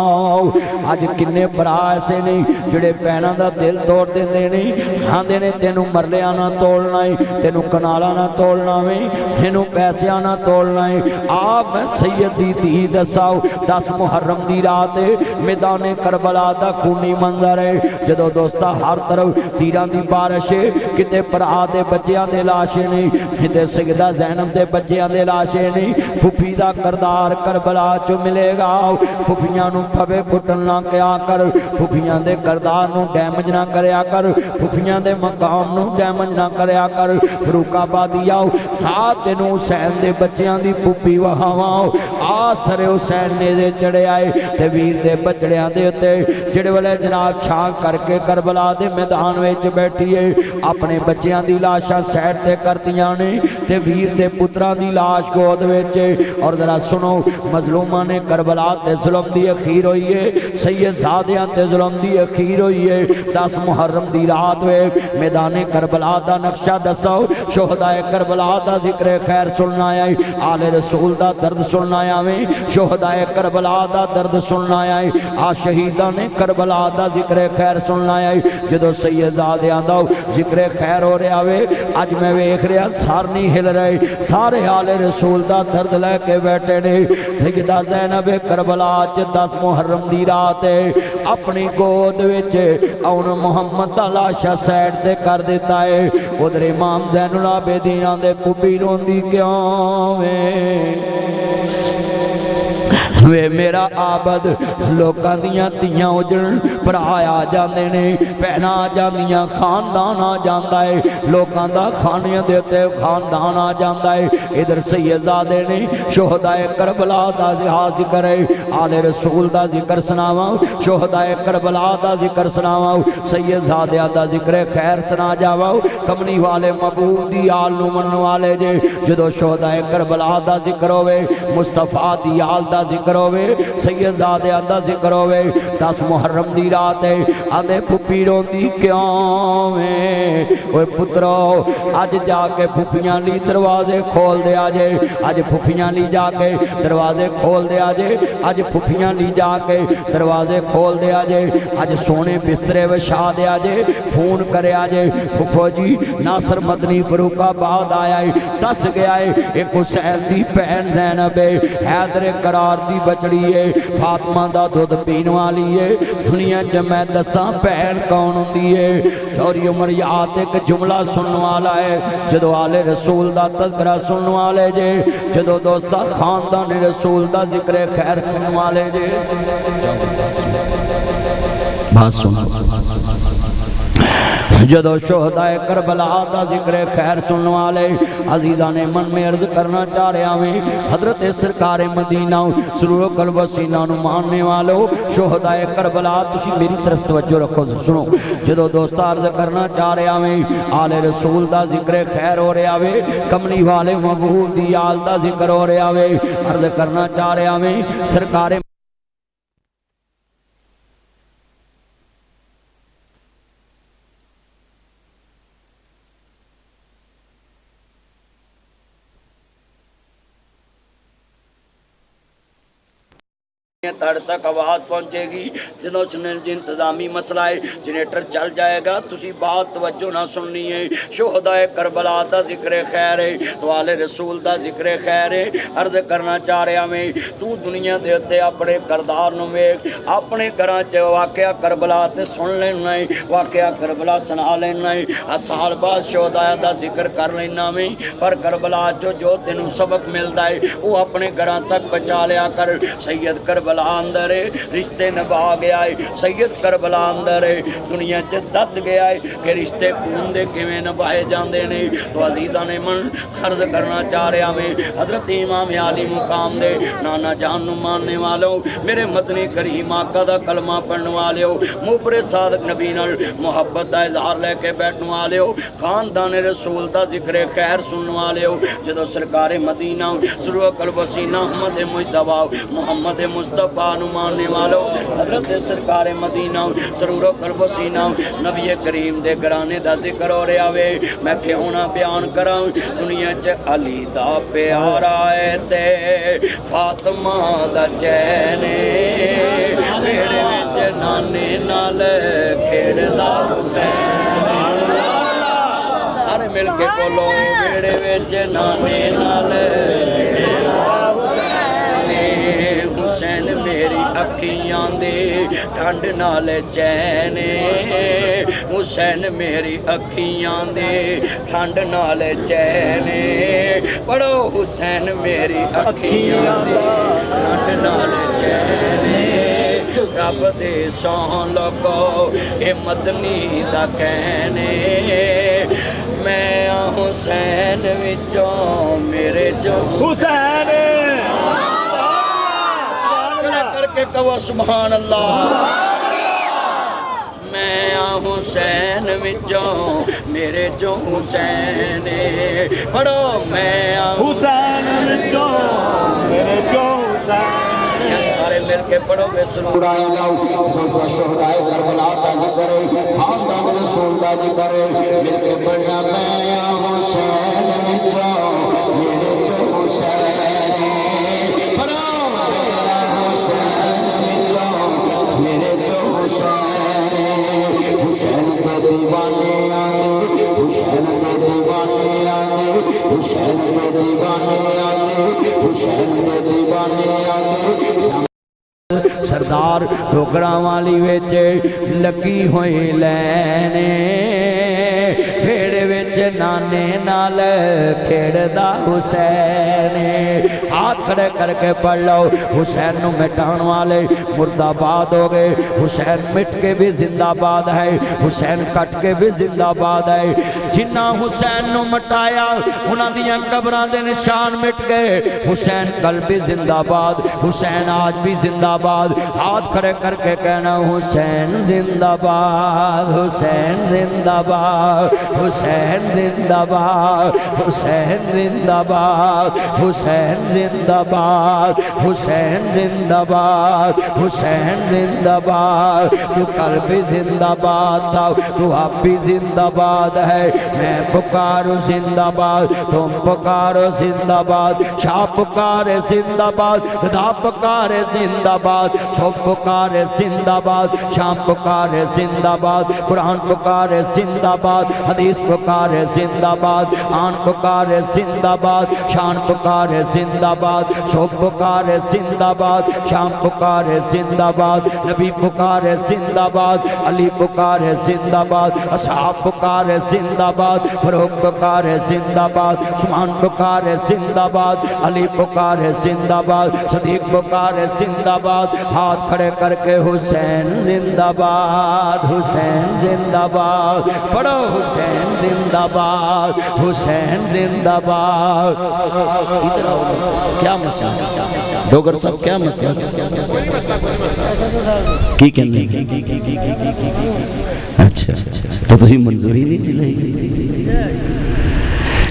A: अज किन्ने भरा ऐसे नहीं जिहड़े भैणां दा दिल तोड़ देंदे नहीं, आंदे ने तेनू मरलिया ना तोड़ना है, तेनू कनाला ना तोड़ना वे, तेनू पैसिया ना तोड़ना है। आप मैं सैयद दी धी दसाओ 10 मुहर्रम दी रात मैदाने करबला दा खूनी मंजर है। जदों दोस्ता हर तरफ तीरां दी बारिश है, किते भरा दे बच्चियां दे लाशे नहीं, किते सैयदा ज़ैनब दे बच्चियां दे लाशे नहीं। फुफी दा करदार करबला चो मिलेगा। फुफियां नू फवे पुटन ना क्या कर, फुफियां दे करदार नू डैमेज ना करया कर, फुफियां दे मकाम नू डैमेज ना करया कर। फरूखाबादी आओ आ तेनू हुसैन दे बच्चियां दी पुप्पी वहावाओ आ सरे हुसैन ने दे चढ़े आए ते वीर दे बचड़ियां दे उत्ते जिहड़े वेले जनाब छां करके करबला दे मैदान विच बैठिए अपने बच्चियां दी लाशां सैड ते करदियां ने ते वीर दे पुत्रां दी लाश गोद विच। और जरा सुनो मजलूमां ने करबला ते जुल्म दी अखीर होई है, सैयदजादियां ते जुल्म दी अखीर होई है। 10 मुहर्रम दी रात वे मैदाने करबला दा नक्शा दसो, शोहदाए करबला दा जिक्र खैर सुनना आया, आले रसूल दा दर्द सुनना आया वे, शोहदाए करबला दा दर्द सुनना आया, आ शहीदां ने करबला दा जिक्र खैर सुनना आया। जदों सैयदजादियां दा जिक्र खैर हो रहा वे, अज मैं वेख रहा सार नहीं हिल रहे, सारे आले रसूल दा दर्द लैके बैठे ने। सैयदा ज़ैनब करबला च 10 मुहर्रम दी रात अपनी गोद विच औन मुहम्मद दा लाशा सैड ते कर दिता है। उधर इमाम ज़ैनुल आबिदीन दे पुप्पी रोंदी क्यों वे मेरा आबद लोकां दियां धीयां उजड़न भरा आ जांदे ने, भैणां आ जांदियां, खानदान आ जांदा है, लोकां दा खानियां दे उत्ते खानदान आ जांदा है। इधर सैयदजादे ने शोहदाए करबला दा जिक्र है, आले रसूल दा जिक्र सुनावां, शोहदाए करबला दा जिक्र सुनावां, सैयदजादियां दा जिक्र खैर सुना जावां। कमली वाले महबूब दी आल नूं मनण वाले जे जदों शोहदाए करबला दा जिक्र होवे, मुस्तफा दी आल दा जिक्र होवे, सैयदजादियां दा जिक्र होवे, 10 मुहर्रम दी रात है आंदे फुफी रोंदी क्यों वे। ओए पुत्रो अज जाके फुफियां ली दरवाजे खोल दे आजे, अज फुफियां ली जाके दरवाजे खोल दे आजे, अज फुफियां ली जाके दरवाजे खोल दे आजे, अज सोने बिस्तरे विछा दे आजे, फोन करे आजे फुफो जी नासर मदनी फरूखाबाद आया है, दस गया है एक हुसैन दी भैन ज़ैनब है, हैदर करार दी बचड़ी है, फातिमा दा दुध पीन वाली है। दुनिया च मैं दसा भैन कौन हुंदी है। चौरी उमर याद एक जुमला सुनने वाला है, जदों आले रसूल दा तज़किरा सुनने वाले जे, जदों दोस्ता खानदान रसूल दा जिक्र खैर सुनने वाले जे। बात सुन जदों शोहदाए करबला दा जिक्र खैर सुनने वाले अजीज़ा ने मन में अर्ज करना चाह रहा हूँ, हजरत सरकार मदीना सुरूर कल्ब वसीना नू मानने वालों शोहदाए करबला तुसी मेरी तरफ तवज्जो रखो सुनो। जदों दोस्त अर्ज करना चाह रहा हूँ, आले रसूल दा जिक्र खैर हो रहा वे, कमली वाले महबूब दी आल दा जिक्र हो रहा वे, अर्ज करना चाह रहा हूँ सरकार तड़ तक आवाज़ पहुँचेगी जो इंतजामी मसला है जनरेटर चल जाएगा तुसी बात तवज्जो ना सुननी है शुहदाए करबला का जिक्र खैर है तो आले रसूल का जिक्र खैर है अर्ज करना चाह रहा मैं तू दुनिया के उत्ते अपने करदार नूं वेख अपने घर च वाकया करबला ते सुन लेना है वाकया करबला सुना लेना है साल बाद शुहदाया का जिक्र कर लेना मैं पर करबला जो तेनों सबक मिलता है वो अपने घर तक पहुँचा लिया कर सैयद करबला अंदर है रिश्ते निभा गया है सैयद करबला अंदर है दुनिया च दस गया है कि रिश्ते खून दे किवें निभाए जाते हैं तो अजीज़ा ने मन अर्ज करना चाह रहा मैं हजरत इमाम आली मुकाम दे नाना जान नूं मानने वालों मेरे मदनी करीम आका दा कलमा पढ़ने वाले हो मुबरे सादक नबी नाल मुहब्बत दा इजहार लैके बैठने वाले हो खानदान रसूल दा जिक्र खैर सुनने वाले हो जदों सरकार मदीना सुरूर कल्ब वसीना अहमद मुजतबा मोहम्मद मुस्तफा नु मानने वालों हजरत सरकार मदीना सरूर कल्ब वसीना नबी करीम दे घराने दा जिक्र हो रहा वे मैं क्यों ना बयान करा दुनिया च अली दा प्यारा है ते फातिमा दा चैन वेड़े विच नाने नाल खेड़दा हुसैन सारे मिल के बोलो वेड़े विच नाने नाल हुसैन मेरी अखियां दे ठंड नाल चैन हुसैन मेरी अखियां दे ठंड नाल चैन पढ़ो हुसैन मेरी अखियां दे ठंड नाल चैन रब दे सौं लगो ए मदनी दा कहने मैं हुसैन विचों मेरे जो हुसैन करके कहो सुभान अल्लाह मैं हुसैन विचों मेरे जो हुसैन पढ़ो मैं हुसैन विचों मेरे जो हुसैन सारे मिल के पढ़ोगे सुनो
B: शोहदाए करबला का जिक्र खानदान रसूल का जिक्र मिल के पढ़ना मैं हुसैन विचों मेरे जो हुसैन मेरे जो हुसैन हुसैन के दीवाने आने हुसैन के दीवाने आने हुसैन के दीवाने आने हुसैन के दीवाने आने
A: सरदार डोगरा वाली विच लगी हुई लैने खेड़ विच नाने नाल खेड़दा हुसैन हाथ खड़े करके पढ़ लो हुसैन नूं मिटाण वाले मुर्दाबाद हो गए हुसैन मिट के भी जिंदाबाद है हुसैन कट के भी जिंदाबाद है जिन्ना हुसैन नूं मटाया उन्हां दियां कबरां दे निशान मिट गए हुसैन कल भी जिंदाबाद हुसैन आज भी जिंदाबाद हाथ खड़े करके कहना हुसैन जिंदाबाद हुसैन जिंदाबाद हुसैन जिंदाबाद हुसैन जिंदाबाद हुसैन जिंदाबाद हुसैन जिंदाबाद हुसैन जिंदाबाद तू कल भी जिंदाबाद था तू अब भी जिंदाबाद है मैं पुकारूं जिंदाबाद तुम पुकारो जिंदाबाद शाह पुकारे जिंदाबाद खुदा पुकारे जिंदाबाद सब पुकारे जिंदाबाद शाम पुकारे जिंदाबाद कुरान पुकारे जिंदाबाद हदीस पुकारे जिंदाबाद आन पुकारे जिंदाबाद शान पुकारे जिंदाबाद सब पुकारे जिंदाबाद शाम पुकारे जिंदाबाद नबी पुकारे जिंदाबाद अली पुकारे जिंदाबाद असहाब पुकारे जिंदाबाद फरूक पुकारे जिंदाबाद उस्मान पुकारे जिंदाबाद अली पुकारे जिंदाबाद सदीक पुकारे जिंदाबाद हाथ खड़े करके हुसैन जिंदाबाद हुसैन जिंदाबाद पढ़ो हुसैन जिंदाबाद हुसैन जिंदाबाद इधर आओ क्या मसला डोगर साहब क्या मसला की कहने अच्छा तो तुम मंजूरी नहीं दिलाई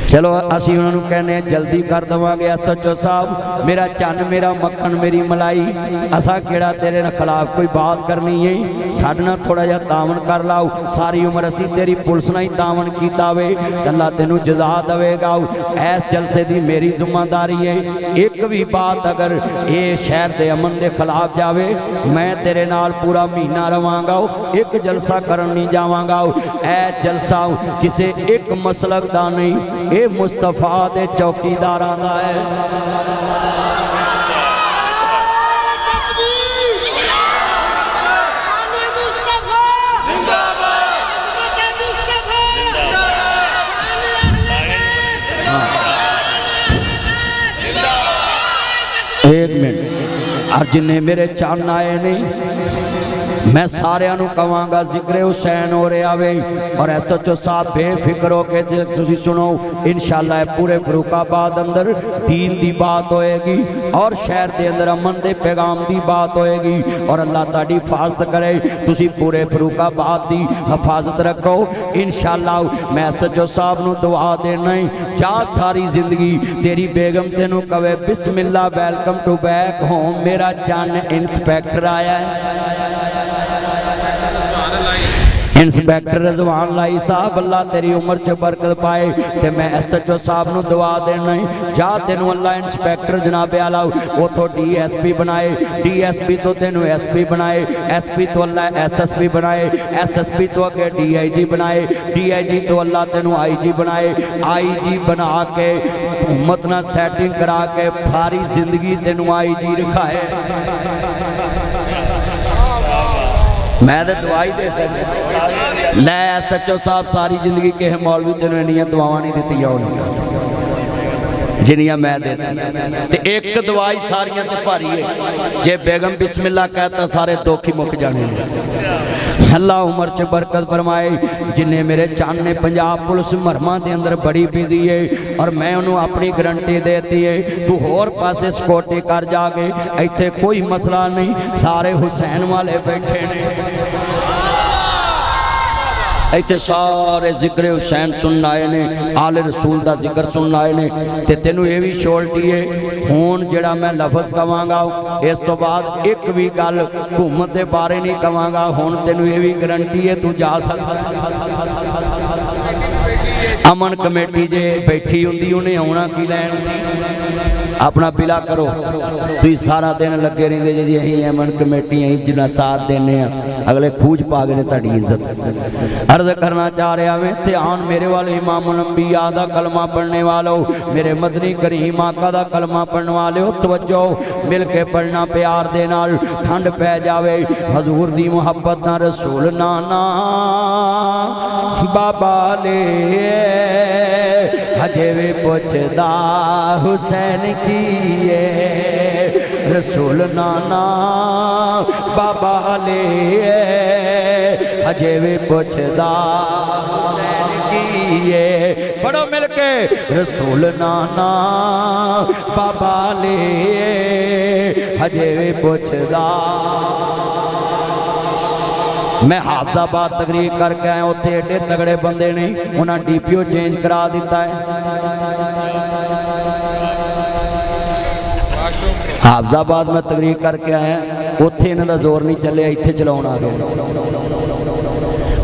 A: चलो असी उन्होंने कहने जल्दी कर देवांगे SHO साहब मेरा चन मेरा मक्खन मेरी मलाई असा केड़ा तेरे खिलाफ कोई बात करनी है साडे नाल थोड़ा जिहा तावन कर लाओ सारी उम्र असी तेरी पुलिस नाल ही तावन कीता वे अल्लाह तेनू जजा देवेगा इस जलसे दी मेरी जिम्मेदारी है एक भी बात अगर ये शहर के अमन के खिलाफ जावे मैं तेरे नाल पूरा महीना रवांगा एक जलसा करन नहीं जावांगा ए जलसा किसी एक मसलक दा नहीं ये मुस्तफा दे चौकीदारां दा है एक मिनट और जिन्हें मेरे चन्न आए नहीं मैं सारिਆਂ ਨੂੰ कहांगा जिक्र हुसैन हो रहा वे और SHO साहब बेफिक्र हो के तुसी सुनो इंशाअल्लाह पूरे फरूखाबाद अंदर दीन दी बात होएगी और शहर के अंदर अमन के पैगाम की बात होएगी और अल्लाह ताड़ी हिफाजत करे तुसी पूरे फरूखाबाद की हिफाजत रखो इंशाअल्लाह मैं SHO साहब नू दुआ देना जा सारी जिंदगी तेरी बेगम तेनू कवे बिस्मिल्लाह वेलकम टू बैक होम मेरा चन इंस्पैक्टर आया है इंस्पैक्टर रिजवान लाई साहब अल्लाह तेरी उम्र च बरकत पाए ते मैं SHO साहब नू दुआ देना जा तेनू अल्लाह इंस्पैक्टर जनाबे आला उथों DSP बनाए DSP तो तेनू SP बनाए SP तो अल्लाह SSP बनाए SSP तो अगे DIG बनाए DIG तो अल्लाह तेनू IG बनाए IG बना के उम्मत ना सैटिंग करा के सारी जिंदगी तेनू IG रखाए मैं तो दवाई दे सकता लै SHO साहब सारी जिंदगी के मौलवी तेन इन्नियां दुआवां नहीं दित्तियां जिन्नियां मैं देता एक दवाई सारियां ते भारी है जे बेगम बिस्मिल्लाह कहता सारे दुख ही मुक जाने अल्लाह उम्र च बरकत फरमाए जिन्हें मेरे चन्न ने पंजाब पुलिस मरमां के अंदर बड़ी बिजी है और मैं उन्होंने अपनी गारंटी देती है तू होर पासे सिक्योरिटी कर जाके इत्थे कोई मसला नहीं सारे हुसैन वाले बैठे ने इतने सारे जिक्र हुसैन सुनने आए ने आले रसूल का जिक्र सुनने आए ने ते तेनू ये भी श्योरिटी है हुण जिहड़ा मैं लफज कहांगा इस तो बाद एक भी गल हुकूमत के बारे नहीं कहांगा हुण तेनू ये भी गारंटी है तू जा सकदा अमन कमेटी जे बैठी हुंदी उन्हें आउणा की लैण सी अपना बिला करो तुम सारा दिन लगे रहिंदे जी अहीं अमन कमेटी अहीं जिन्ना साथ देने अगले खूज पा गए तुहाडी इज्जत अर्ज करना चाह रहा मैं ध्यान मेरे वाले इमामुल अंबिया दा कलमा पढ़ने वालों मेरे मदनी करीम आका दा कलमा पढ़ने वाले तवज्जो मिल के पढ़ना प्यार दे नाल ठंड पै जावे हजूर दी मुहब्बत ना रसूल नाना बाबा ले हजे वे पुछदा हुसैन किए रसूल नाना बाबा ले हजे वे पुछदा हुसैन किए पढ़ो मिल के रसूल नाना बाबा ले हजे वे पुछदा मैं हाफजाबाद तकरीर करके आया उत्थे एडे तगड़े बंदे ने उन्हें DPO चेंज करा दिता है हाफजाबाद में तकरीर करके आया उत्थे इन्हां दा जोर नहीं चलिया इत्थे चलाउण आ गए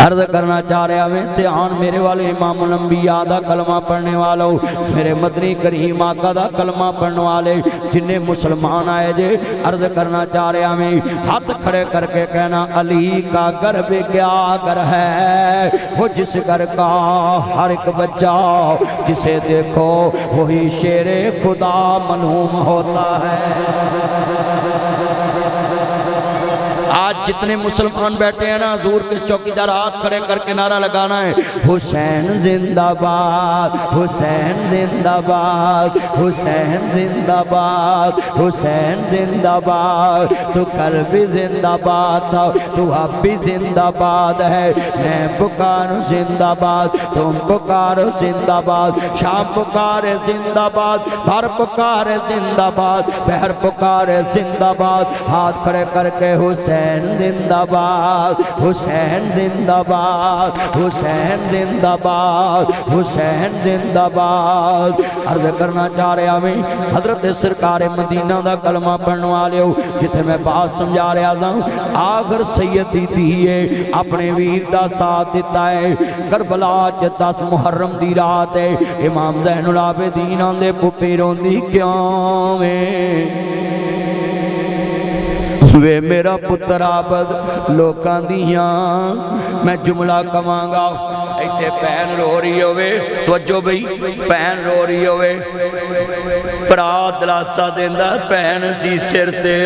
A: अर्ज करना चाह रहा मैं ध्यान मेरे वाले इमामुल अंबिया दा कलमा पढ़ने वालों मेरे मदनी करीम आका दा कलमा पढ़ने वाले जिन्हें मुसलमान आए जे अर्ज करना चाह रहा मैं हाथ खड़े करके कहना अली का घर भी क्या घर है वो जिस घर का हर एक बच्चा जिसे देखो वही शेरे खुदा मलूम होता है आज जितने मुसलमान बैठे हैं ना हजूर के चौकीदार हाथ खड़े करके नारा लगाना है हुसैन जिंदाबाद हुसैन जिंदाबाद हुसैन जिंदाबाद हुसैन जिंदाबाद तू कल भी जिंदाबाद था तू अब भी जिंदाबाद है मैं पुकारूं जिंदाबाद तुम पुकारो जिंदाबाद शाम पुकारे जिंदाबाद भर पुकारे जिंदाबाद बहर पुकारे जिंदाबाद हाथ खड़े करके हुसैन हुसैन जिंदाबाद, हुसैन जिंदाबाद, हुसैन जिंदाबाद, हुसैन जिंदाबाद। अर्ज करना चाह रहा मैं हजरत सरकार मदीना दा कलमा पढ़ने वाले जिथे मैं बात समझा रहा था। आखिर सैयदी धीए अपने वीर दा साथ दिता है। करबला च 10 मुहर्रम दी रात है। इमाम ज़ैनुल आबिदीन आंदे पुप्पी रोंदी क्यों वे मेरा पुत्र आबद लोकां दियां। मैं जुमला कवांगा इत्थे भैन रो रही होवे, तवज्जो बई, भैन रो रही होवे, भरा दलासा देंदा भैन सी सिर ते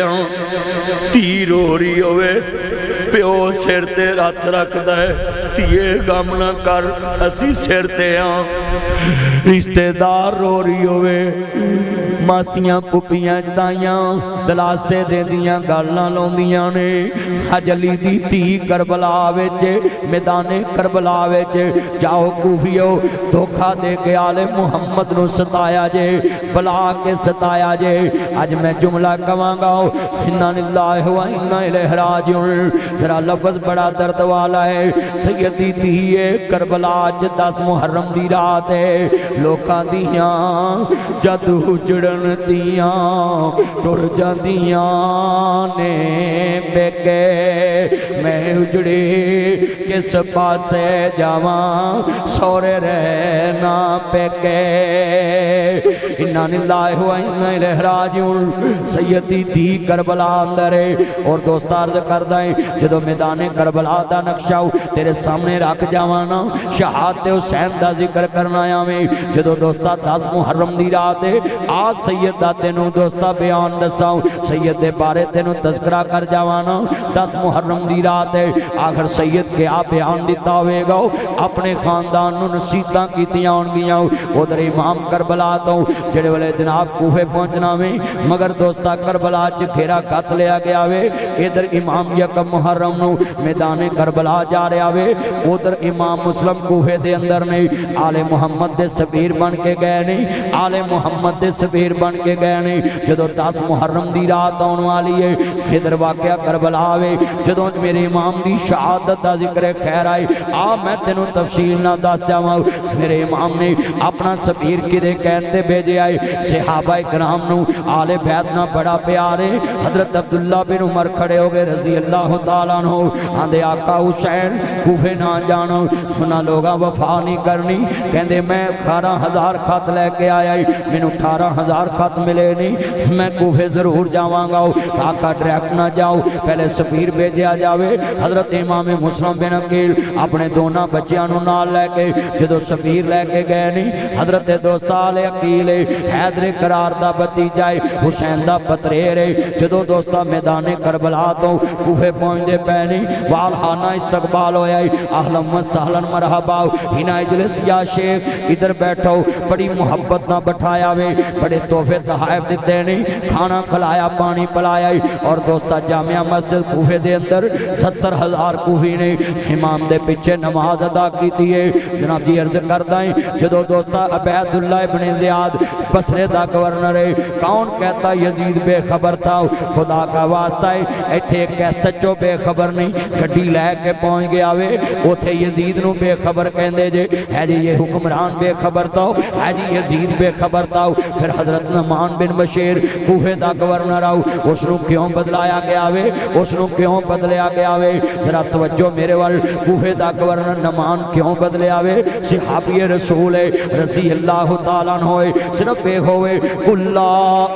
A: धी रो रही होवे, प्यो सिर ते हथ रखदा है, धीए गम ना कर असी सिर ते रिश्तेदार रो रही होवे, मासियां पुपियां ताइयां दलासे देंदियां गल्लां लाउंदियां ने। अजली दी धी करबला विच मैदाने करबला विच जाओ कूफियो धोखा दे के आले मुहम्मद नूं सताया जे, बुला के सताया जे। अज मैं जुमला कवांगा इन्ना लिल्लाहि व इन्ना इलैहि राजिऊन। जरा लफ्ज़ बड़ा दर्द वाला है। सैयदी धीए करबला च 10 मुहर्रम दी रात है। लोकां दियां जद उजड़न दियां टुर जांदियां ने बेके, मैं उजड़ी किस पासे जावां सौरे रहना पेके। इन्ना लिल्लाहि व इन्ना इलैहि राजिऊन। सैयदी धी करबला अंदर है। और दोस्त अर्ज करदा है जदों मैदाने करबला दा नक्शा तेरे सामने रख जावां ना, शहादत हुसैन दा जिक्र करना आवें। जदों दोस्ता 10 मुहर्रम दी रात है, आज सैयद दा तेनू दोस्ता बयान दसाऊं, सैयद दे बारे तेनू तस्करा कर जावां ना। 10 मुहर्रम दी रात है। आखिर सैयद के आ बयान दिता होवेगा, अपने खानदान नू नसीहतां कीतियां होणगियां। उधर इमाम करबला तो जेड़े वेले जनाब कूफे पहुंचना वे, मगर दोस्ता करबला च घेरा कत लिया गया वे। इधर इमाम यकम मुहर्रम नू मैदाने करबला जा रहा वे, उधर इमाम मुस्लिम कूफे दे अंदर ने आले मुहम्मद दे सबीर बन के गए ने, आले मुहम्मद दे सबीर बन के गए ने। जदों 10 मुहर्रम दी रात आने वाली है, इधर वाकया करबला वे। जदों मेरे इमाम दी शहादत दा जिक्र खैर आए, आ मैं तेनों तफसील ना दस जावां। मेरे इमाम ने अपना सबीर किदे कहते भेजे आए, सहाबा इकराम नू आले बैत ना बड़ा प्यार है। हजरत अब्दुल्ला बिन उमर खड़े हो गए रजी अल्लाह तआला अन्हु, आंदे आका हुसैन कूफे ना जानो, उन्हां लोगां वफा नहीं करनी। कहंदे मैं 18,000 खत लैके आया, मैनू 18,000 खत मिले नहीं, मैं कूफे जरूर जावांगा। आका डायरेक्ट ना जाओ, पहले सफीर भेजा जावे। हजरत इमाम मुस्लिम बिन अकील अपने दोनों बच्चों नू नाल लैके जदों सफीर लैके गए नहीं, हजरत दोस्त आले अकील हैदरे करार दा भतीजा हुसैन दा पतरेर है। जदों दोस्ता मैदाने करबला तो कूफे पहुंचते पे नहीं, वालहाना इस्तकबाल होया, अहलन व सहलन मरहबा, हिना इजलिस या शेख इधर बैठो। बड़ी मुहब्बत ना बैठाया वे, बड़े तोहफे तहाइफ दिते ने, खाना खिलाया, पानी पिलाया। और दोस्ता जामिया मस्जिद कूफे दे अंदर 70,000 कूफी ने इमाम दे पीछे नमाज अदा की है। जनाब जी अर्ज करदा है जदों दोस्ता अबैदुल्ला इब्ने ज़ियाद बसरे दा गवर्नर है, कौन कहता यजीद बेखबर था, खुदा का वास्ता है इत्थे एक सच्चो बेखबर नहीं, गड्डी लैके पहुंच गया वे, उथे यजीद नू बेखबर कहंदे जे, है जी ये हुक्मरान बेखबर था, है जी यजीद बेखबर था। फिर हजरत नमान बिन बशीर कूफे दा गवर्नर आओ, उसनू क्यों बदलाया गया वे, उसनू क्यों बदलिया गया वे, जरा तवज्जो मेरे वाल, कूफे दा गवर्नर नमान क्यों बदलिया वे, सहाबी रसूल है रज़ी अल्लाह तआला होए, सिर्फ ये होए कुल्ला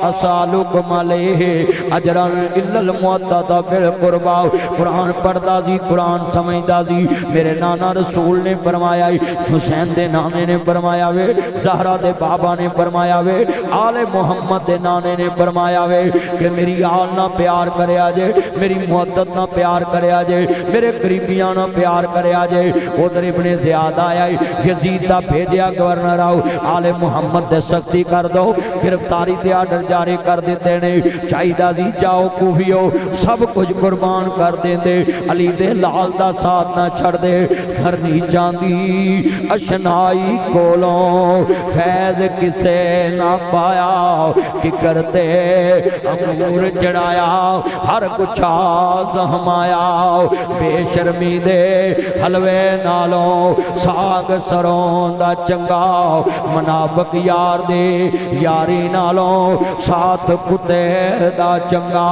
A: असालुकुम अलैहि अजरन इल्लल मुअद्ददा बिल कुर्बा। कुरान पढ़दा जी, कुरान समझदा जी, मेरे नाना रसूल ने फरमाया, हुसैन दे नाने ने फरमाया वे, ज़हरा दे बाबा ने फरमाया वे, आले मुहम्मद दे नाने ने फरमाया वे कि मेरी आल ना प्यार करया जे, मेरी मुअद्दत ना प्यार करया जे, मेरे करीबियां ना प्यार करया जे। उधर इब्ने ज़ियाद आया, यजीद दा भेद भेजिया गवर्नर आओ आले मुहम्मद दे सख्ती कर दो गिरफ्तारी के आर्डर जारी कर दिते ने चाहिदा जी जाओ कूफियो सब कुछ कुर्बान कर देंदे अली दे लाल दा साथ ना छड़ दे हरनी चांदी अशनाई कोलों फैज किसे ना पाया कि करते अंगूर चढ़ाया हर गुच्छा सहमाया बेशर्मी दे हलवे नालों साग सरों दा चंगा मनाफक यार दे यारी नालों साथ कुत्ते दा चंगा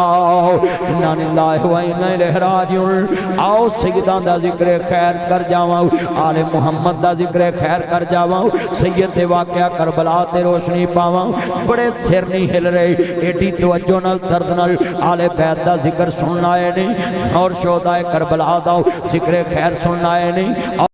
A: इन्ना लिल्लाहि व इन्ना इलैहि राजिऊन आओ सैयदां दा जिक्र खैर कर जावां आले मुहम्मद दा जिक्र खैर कर जावां सैयद दे वाकया करबला ते रोशनी पावां बड़े सिर नहीं हिल रहे एडी तवज्जो नाल दर्द नाल आले बैत दा जिक्र सुनना आए नहीं और शोहदाए करबला दा जिक्र खैर सुनना आए नहीं।